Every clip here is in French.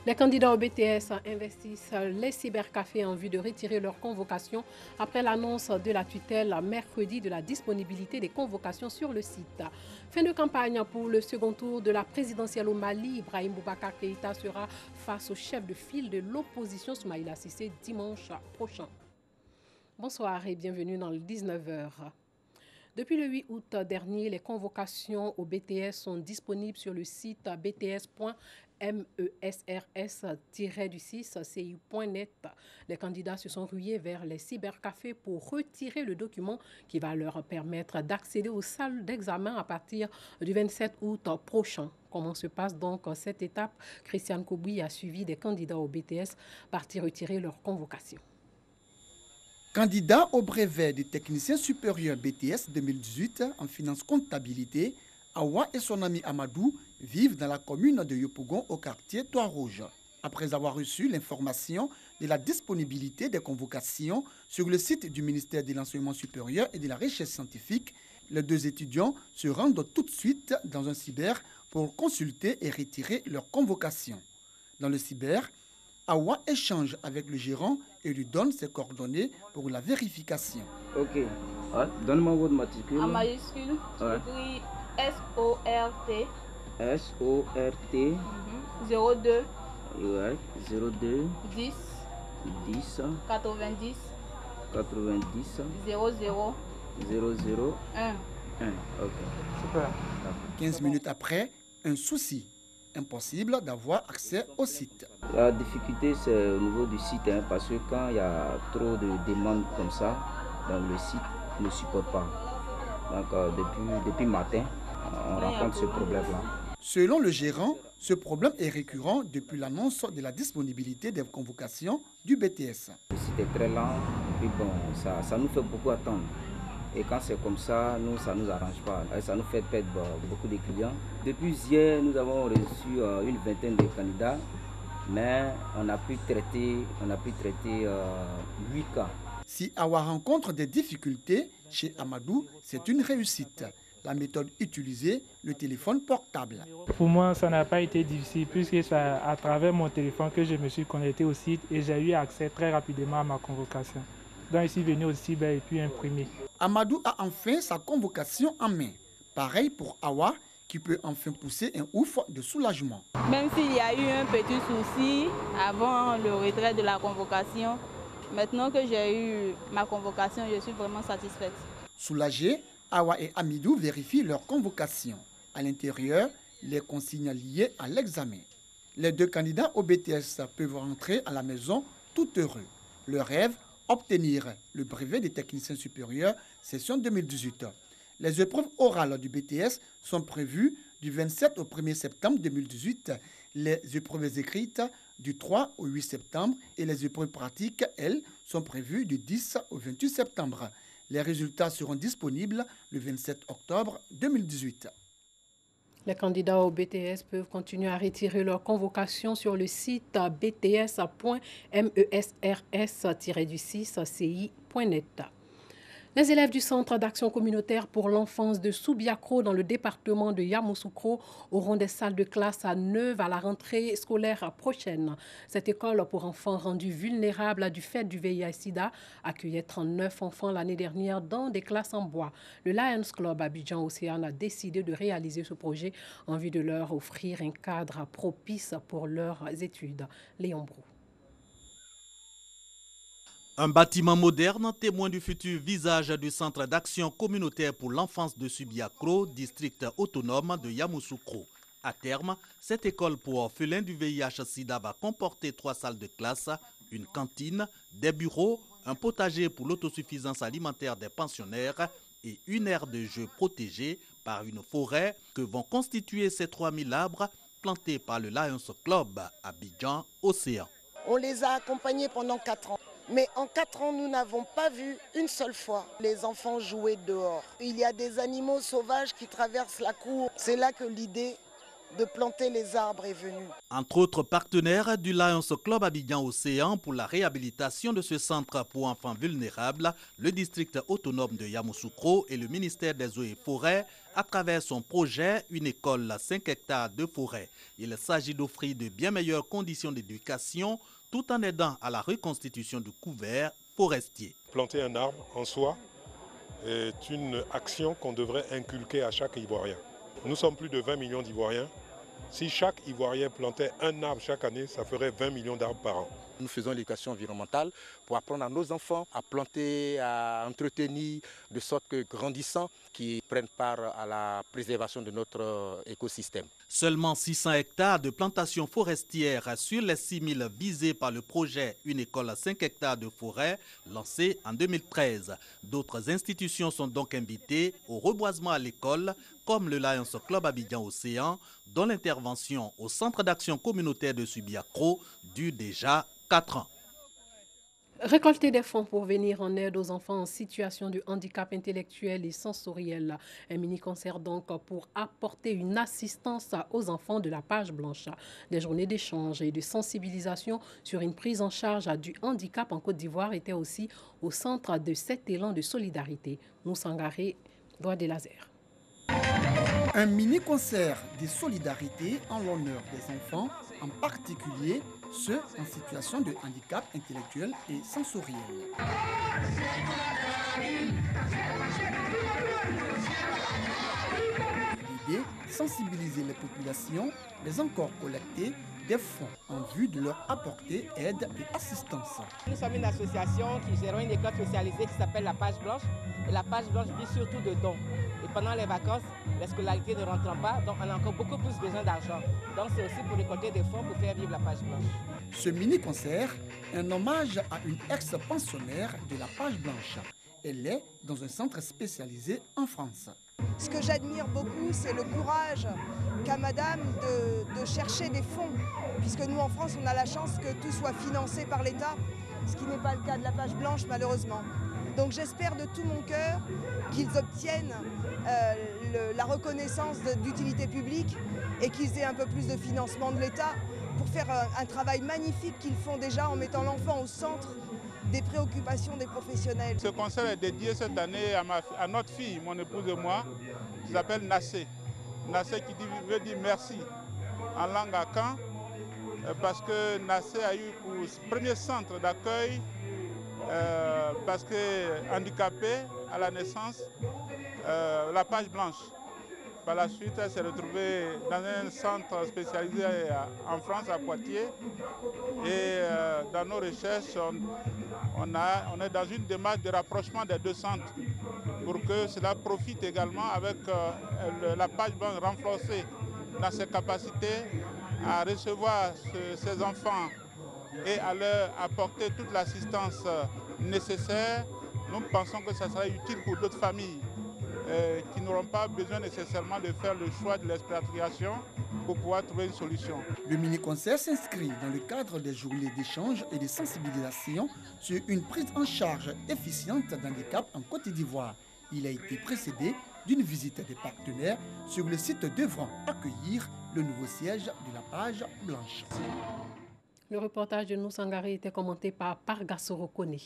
Les candidats au BTS investissent les cybercafés en vue de retirer leur convocation après l'annonce de la tutelle mercredi de la disponibilité des convocations sur le site. Fin de campagne pour le second tour de la présidentielle au Mali. Ibrahim Boubacar Keïta sera face au chef de file de l'opposition Soumaïla Cissé dimanche prochain. Bonsoir et bienvenue dans le 19h. Depuis le 8 août dernier, les convocations au BTS sont disponibles sur le site bts.mesrs-6ci.net. Les candidats se sont rués vers les cybercafés pour retirer le document qui va leur permettre d'accéder aux salles d'examen à partir du 27 août prochain. Comment se passe donc cette étape? Christiane Kouboui a suivi des candidats au BTS partis retirer leur convocation. Candidat au brevet de technicien supérieur BTS 2018 en finance comptabilité, Awa et son ami Amadou vivent dans la commune de Yopougon au quartier Trois-Rouges. Après avoir reçu l'information de la disponibilité des convocations sur le site du ministère de l'Enseignement supérieur et de la Recherche scientifique, les deux étudiants se rendent tout de suite dans un cyber pour consulter et retirer leurs convocations. Dans le cyber, Awa échange avec le gérant et lui donne ses coordonnées pour la vérification. Ok. Ouais. Donne-moi votre matricule. En majuscule, ouais. J'écris SORT. SORT. 02. Ouais. 02. 10. 10. 90. 90. 00. 00. 1. 1. Ok. Super. 15 minutes après, un souci. Impossible d'avoir accès au site. La difficulté, c'est au niveau du site, parce que quand il y a trop de demandes comme ça, donc le site ne supporte pas. Donc depuis matin, on rencontre ce problème-là. Selon le gérant, ce problème est récurrent depuis l'annonce de la disponibilité des convocations du BTS. Le site est très lent, et bon, ça nous fait beaucoup attendre. Et quand c'est comme ça, nous, ça ne nous arrange pas. Ça nous fait perdre beaucoup de clients. Depuis hier, nous avons reçu une vingtaine de candidats, mais on a pu traiter 8 cas. Si Awa rencontre des difficultés, chez Amadou, c'est une réussite. La méthode utilisée, le téléphone portable. Pour moi, ça n'a pas été difficile puisque c'est à travers mon téléphone que je me suis connecté au site et j'ai eu accès très rapidement à ma convocation. Donc, je suis venu au cyber et puis imprimé. Amadou a enfin sa convocation en main. Pareil pour Awa, qui peut enfin pousser un ouf de soulagement. Même s'il y a eu un petit souci avant le retrait de la convocation, maintenant que j'ai eu ma convocation, je suis vraiment satisfaite. Soulagés, Awa et Amidou vérifient leur convocation. À l'intérieur, les consignes liées à l'examen. Les deux candidats au BTS peuvent rentrer à la maison tout heureux. Leur rêve, obtenir le brevet des techniciens supérieurs session 2018. Les épreuves orales du BTS sont prévues du 27 au 1er septembre 2018, les épreuves écrites du 3 au 8 septembre et les épreuves pratiques, elles, sont prévues du 10 au 28 septembre. Les résultats seront disponibles le 27 octobre 2018. Les candidats au BTS peuvent continuer à retirer leur convocation sur le site bts.mesrs-6ci.net. Les élèves du Centre d'action communautaire pour l'enfance de Soubiakro dans le département de Yamoussoukro auront des salles de classe à neuves à la rentrée scolaire prochaine. Cette école pour enfants rendus vulnérables du fait du VIH-Sida accueillait 39 enfants l'année dernière dans des classes en bois. Le Lions Club Abidjan-Océane a décidé de réaliser ce projet en vue de leur offrir un cadre propice pour leurs études. Léon Brou. Un bâtiment moderne, témoin du futur visage du Centre d'action communautaire pour l'enfance de Subiakro, district autonome de Yamoussoukro. À terme, cette école pour orphelins du VIH-Sida va comporter 3 salles de classe, une cantine, des bureaux, un potager pour l'autosuffisance alimentaire des pensionnaires et une aire de jeu protégée par une forêt que vont constituer ces 3000 arbres plantés par le Lions Club Abidjan-Océan. On les a accompagnés pendant 4 ans. Mais en 4 ans, nous n'avons pas vu une seule fois les enfants jouer dehors. Il y a des animaux sauvages qui traversent la cour. C'est là que l'idée de planter les arbres est venu. Entre autres partenaires du Lions Club Abidjan Océan pour la réhabilitation de ce centre pour enfants vulnérables, le district autonome de Yamoussoukro et le ministère des Eaux et Forêts à travers son projet Une école à 5 hectares de forêt. Il s'agit d'offrir de bien meilleures conditions d'éducation tout en aidant à la reconstitution du couvert forestier. Planter un arbre en soi est une action qu'on devrait inculquer à chaque Ivoirien. Nous sommes plus de 20 millions d'Ivoiriens. Si chaque Ivoirien plantait un arbre chaque année, ça ferait 20 millions d'arbres par an. Nous faisons l'éducation environnementale pour apprendre à nos enfants à planter, à entretenir, de sorte que grandissant, qu'ils prennent part à la préservation de notre écosystème. Seulement 600 hectares de plantations forestières sur les 6000 visés par le projet Une école à 5 hectares de forêt lancé en 2013. D'autres institutions sont donc invitées au reboisement à l'école, comme le Lions Club Abidjan Océan, dont l'intervention au Centre d'action communautaire de Subiakro dure déjà 4 ans. Récolter des fonds pour venir en aide aux enfants en situation de handicap intellectuel et sensoriel. Un mini-concert donc pour apporter une assistance aux enfants de la page blanche. Des journées d'échange et de sensibilisation sur une prise en charge du handicap en Côte d'Ivoire étaient aussi au centre de cet élan de solidarité. Moussangaré, Doigt des Lasers. Un mini-concert de solidarité en l'honneur des enfants, en particulier ceux en situation de handicap intellectuel et sensoriel. L'idée, sensibiliser les populations, mais encore collecter des fonds en vue de leur apporter aide et assistance. Nous sommes une association qui gère une école spécialisée qui s'appelle la Page Blanche. Et la Page Blanche vit surtout de dons. Et pendant les vacances, la scolarité ne rentrant pas, donc on a encore beaucoup plus besoin d'argent. Donc c'est aussi pour récolter des fonds pour faire vivre la Page Blanche. Ce mini-concert est un hommage à une ex-pensionnaire de la Page Blanche. Elle est dans un centre spécialisé en France. Ce que j'admire beaucoup, c'est le courage qu'a madame de chercher des fonds. Puisque nous, en France, on a la chance que tout soit financé par l'État, ce qui n'est pas le cas de la Page Blanche, malheureusement. Donc j'espère de tout mon cœur qu'ils obtiennent la reconnaissance d'utilité publique et qu'ils aient un peu plus de financement de l'État pour faire un travail magnifique qu'ils font déjà en mettant l'enfant au centre des préoccupations des professionnels. Ce concert est dédié cette année à notre fille, mon épouse et moi, qui s'appelle Nassé. Nassé qui veut dire merci en langue akan, parce que Nassé a eu pour premier centre d'accueil, parce que handicapée à la naissance, la Page Blanche. Par la suite, elle s'est retrouvée dans un centre spécialisé en France, à Poitiers. Et dans nos recherches, on est dans une démarche de rapprochement des deux centres pour que cela profite également avec la Page Blanche renforcée dans ses capacités à recevoir ces enfants et à leur apporter toute l'assistance nécessaire. Nous pensons que ça sera utile pour d'autres familles qui n'auront pas besoin nécessairement de faire le choix de l'expatriation pour pouvoir trouver une solution. Le mini-concert s'inscrit dans le cadre des journées d'échange et de sensibilisation sur une prise en charge efficiente d'handicap en Côte d'Ivoire. Il a été précédé d'une visite des partenaires sur le site devrant accueillir le nouveau siège de la Page Blanche. Le reportage de Noussangari était commenté par Pargasoro Kone.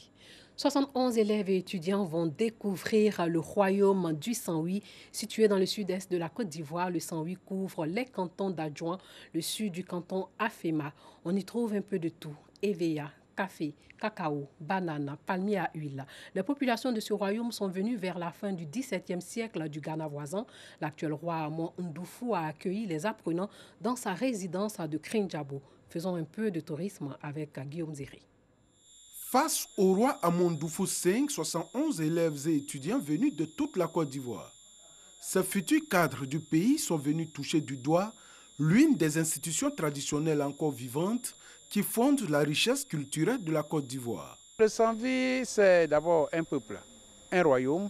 71 élèves et étudiants vont découvrir le royaume du Saint-Louis, situé dans le sud-est de la Côte d'Ivoire. Le Saint-Louis couvre les cantons d'Adjoin, le sud du canton Afema. On y trouve un peu de tout, Eveya, café, cacao, banane, palmier à huile. Les populations de ce royaume sont venues vers la fin du XVIIe siècle du Ghana voisin. L'actuel roi Amon Ndoufou a accueilli les apprenants dans sa résidence de Krinjabo. Faisons un peu de tourisme avec Guillaume Zéry. Face au roi Amon Ndoufou V, 71 élèves et étudiants venus de toute la Côte d'Ivoire. Ces futurs cadres du pays sont venus toucher du doigt l'une des institutions traditionnelles encore vivantes qui fondent la richesse culturelle de la Côte d'Ivoire. Le Saint-Louis, c'est d'abord un peuple, un royaume.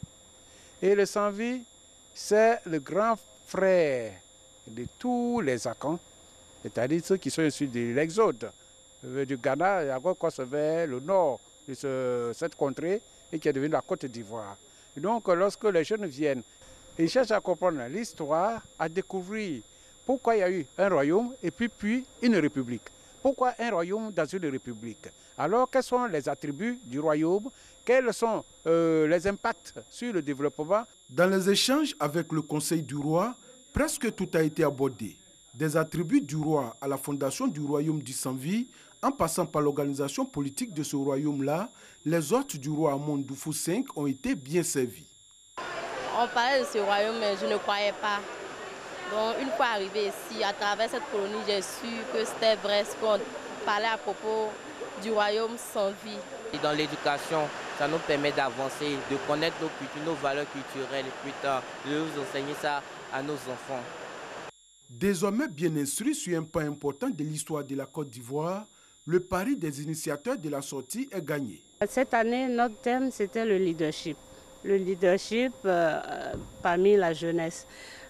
Et le Saint-Louis, c'est le grand frère de tous les Akans, c'est-à-dire ceux qui sont issus de l'Exode du Ghana, à gauche vers le nord de cette contrée et qui est devenue la Côte d'Ivoire. Donc lorsque les jeunes viennent, ils cherchent à comprendre l'histoire, à découvrir Pourquoi il y a eu un royaume et puis une république? Pourquoi un royaume dans une république? Alors, quels sont les attributs du royaume? Quels sont les impacts sur le développement? Dans les échanges avec le Conseil du roi, presque tout a été abordé. Des attributs du roi à la fondation du royaume du Sans-Vie, en passant par l'organisation politique de ce royaume-là, les hôtes du roi Amon Doufou V ont été bien servis. On parlait de ce royaume, mais je ne croyais pas. Donc, une fois arrivé ici, à travers cette colonie, j'ai su que c'était vrai ce qu'on parlait à propos du royaume sans vie. Et dans l'éducation, ça nous permet d'avancer, de connaître nos cultures, nos valeurs culturelles, et plus tard, de nous enseigner ça à nos enfants. Désormais bien instruit sur un pas important de l'histoire de la Côte d'Ivoire, le pari des initiateurs de la sortie est gagné. Cette année, notre thème, c'était le leadership. Le leadership parmi la jeunesse.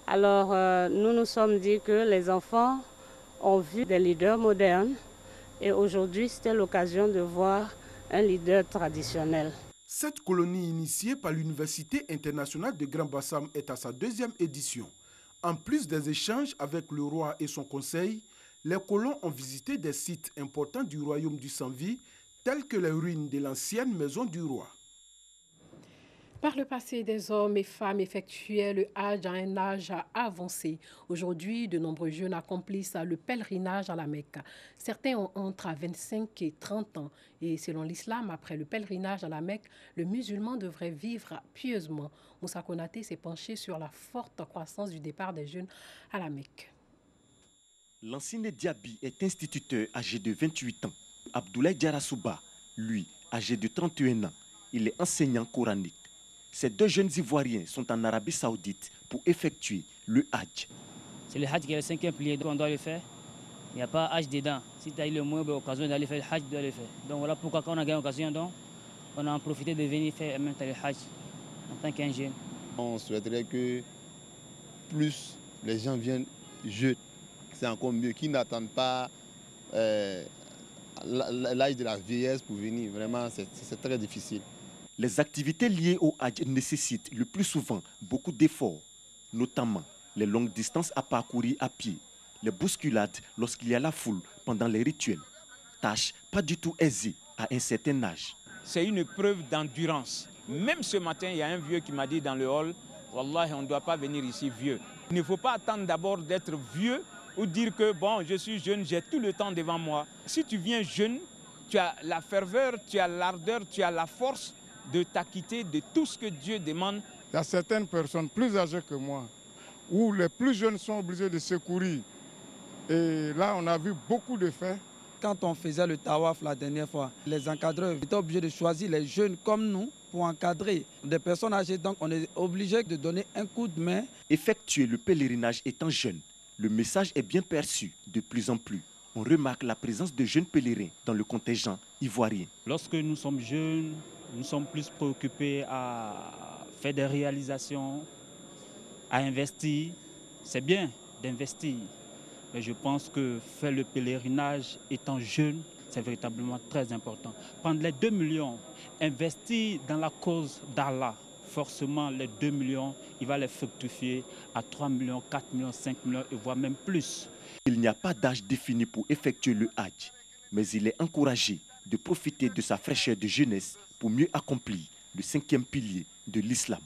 Alors, nous nous sommes dit que les enfants ont vu des leaders modernes et aujourd'hui, c'était l'occasion de voir un leader traditionnel. Cette colonie initiée par l'Université internationale de Grand Bassam est à sa 2e édition. En plus des échanges avec le roi et son conseil, les colons ont visité des sites importants du royaume du Sans-Vie, tels que les ruines de l'ancienne maison du roi. Par le passé, des hommes et femmes effectuaient le Hajj à un âge avancé. Aujourd'hui, de nombreux jeunes accomplissent le pèlerinage à la Mecque. Certains ont entre 25 et 30 ans. Et selon l'islam, après le pèlerinage à la Mecque, le musulman devrait vivre pieusement. Moussa Konaté s'est penché sur la forte croissance du départ des jeunes à la Mecque. L'ancien Diaby est instituteur âgé de 28 ans. Abdoulaye Diarasouba, lui, âgé de 31 ans, il est enseignant coranique. Ces 2 jeunes Ivoiriens sont en Arabie Saoudite pour effectuer le Hajj. C'est le Hajj qui est le 5e pilier qu'on doit le faire. Il n'y a pas Hajj dedans. Si tu as eu le moins d'occasion d'aller faire le Hajj, tu dois le faire. Donc voilà pourquoi quand on a gagné l'occasion, on a en profité de venir faire même le Hajj en tant qu'un jeune. On souhaiterait que plus les gens viennent jeunes. C'est encore mieux qu'ils n'attendent pas l'âge de la vieillesse pour venir. Vraiment, c'est très difficile. Les activités liées au Hajj nécessitent le plus souvent beaucoup d'efforts, notamment les longues distances à parcourir à pied, les bousculades lorsqu'il y a la foule pendant les rituels. Tâche pas du tout aisée à un certain âge. C'est une preuve d'endurance. Même ce matin, il y a un vieux qui m'a dit dans le hall, « Wallah, on ne doit pas venir ici vieux. » Il ne faut pas attendre d'abord d'être vieux ou dire que bon, je suis jeune, j'ai tout le temps devant moi. Si tu viens jeune, tu as la ferveur, tu as l'ardeur, tu as la force de t'acquitter de tout ce que Dieu demande. Il y a certaines personnes plus âgées que moi, où les plus jeunes sont obligés de secourir. Et là, on a vu beaucoup de faits. Quand on faisait le tawaf la dernière fois, les encadreurs étaient obligés de choisir les jeunes comme nous pour encadrer des personnes âgées. Donc on est obligé de donner un coup de main. Effectuer le pèlerinage étant jeune, le message est bien perçu de plus en plus. On remarque la présence de jeunes pèlerins dans le contingent ivoirien. Lorsque nous sommes jeunes, nous sommes plus préoccupés à faire des réalisations, à investir. C'est bien d'investir, mais je pense que faire le pèlerinage étant jeune, c'est véritablement très important. Prendre les 2 millions, investir dans la cause d'Allah, forcément les 2 millions, il va les fructifier à 3 millions, 4 millions, 5 millions et voire même plus. Il n'y a pas d'âge défini pour effectuer le Hajj, mais il est encouragé de profiter de sa fraîcheur de jeunesse pour mieux accomplir le 5e pilier de l'islam.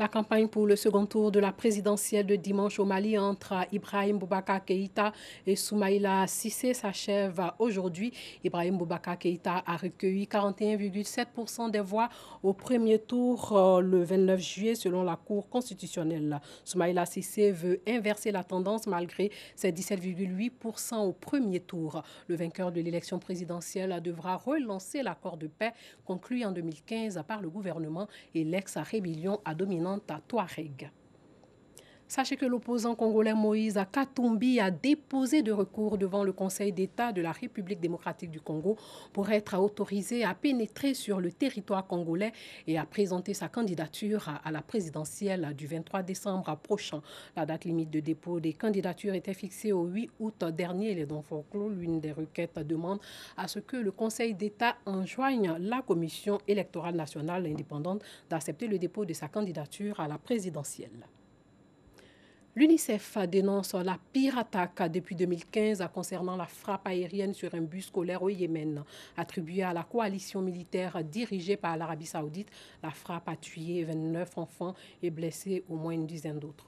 La campagne pour le second tour de la présidentielle de dimanche au Mali entre Ibrahim Boubacar Keïta et Soumaïla Cissé s'achève aujourd'hui. Ibrahim Boubacar Keïta a recueilli 41,7% des voix au premier tour le 29 juillet selon la Cour constitutionnelle. Soumaïla Cissé veut inverser la tendance malgré ses 17,8% au premier tour. Le vainqueur de l'élection présidentielle devra relancer l'accord de paix conclu en 2015 par le gouvernement et l'ex-rébellion à dominante à Touareg. Sachez que l'opposant congolais Moïse Katumbi a déposé de recours devant le Conseil d'État de la République démocratique du Congo pour être autorisé à pénétrer sur le territoire congolais et à présenter sa candidature à la présidentielle du 23 décembre prochain. La date limite de dépôt des candidatures était fixée au 8 août dernier. Les dons folklore, l'une des requêtes demande à ce que le Conseil d'État enjoigne la Commission électorale nationale indépendante d'accepter le dépôt de sa candidature à la présidentielle. L'UNICEF dénonce la pire attaque depuis 2015 concernant la frappe aérienne sur un bus scolaire au Yémen. Attribuée à la coalition militaire dirigée par l'Arabie Saoudite, la frappe a tué 29 enfants et blessé au moins une dizaine d'autres.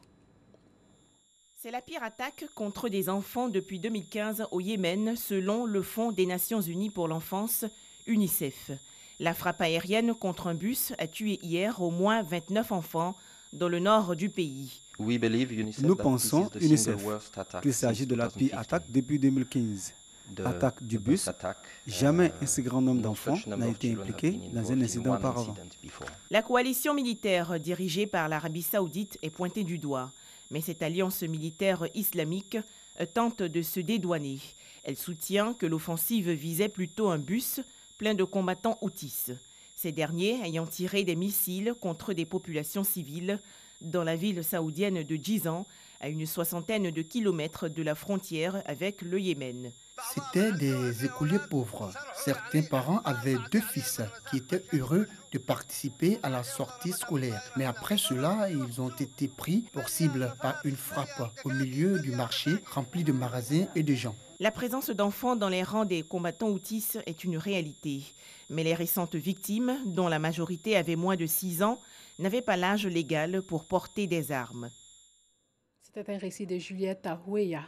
C'est la pire attaque contre des enfants depuis 2015 au Yémen, selon le Fonds des Nations Unies pour l'enfance, UNICEF. La frappe aérienne contre un bus a tué hier au moins 29 enfants dans le nord du pays. Nous pensons, UNICEF, qu'il s'agit de la pire attaque depuis 2015. Attaque du bus. Jamais un si grand nombre d'enfants n'a été impliqué dans un incident auparavant. La coalition militaire dirigée par l'Arabie Saoudite est pointée du doigt. Mais cette alliance militaire islamique tente de se dédouaner. Elle soutient que l'offensive visait plutôt un bus plein de combattants houthis. Ces derniers ayant tiré des missiles contre des populations civiles dans la ville saoudienne de Jizan, à une soixantaine de kilomètres de la frontière avec le Yémen. C'étaient des écoliers pauvres. Certains parents avaient 2 fils qui étaient heureux de participer à la sortie scolaire. Mais après cela, ils ont été pris pour cible par une frappe au milieu du marché rempli de magasins et de gens. La présence d'enfants dans les rangs des combattants houthis est une réalité. Mais les récentes victimes, dont la majorité avait moins de 6 ans, n'avaient pas l'âge légal pour porter des armes. C'était un récit de Juliette Houéa.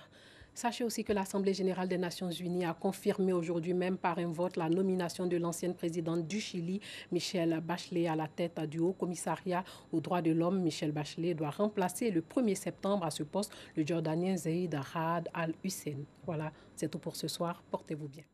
Sachez aussi que l'Assemblée générale des Nations unies a confirmé aujourd'hui même par un vote la nomination de l'ancienne présidente du Chili, Michelle Bachelet, à la tête du Haut Commissariat aux droits de l'homme. Michelle Bachelet doit remplacer le 1er septembre à ce poste le Jordanien Zeid Raad Al-Hussein. Voilà, c'est tout pour ce soir. Portez-vous bien.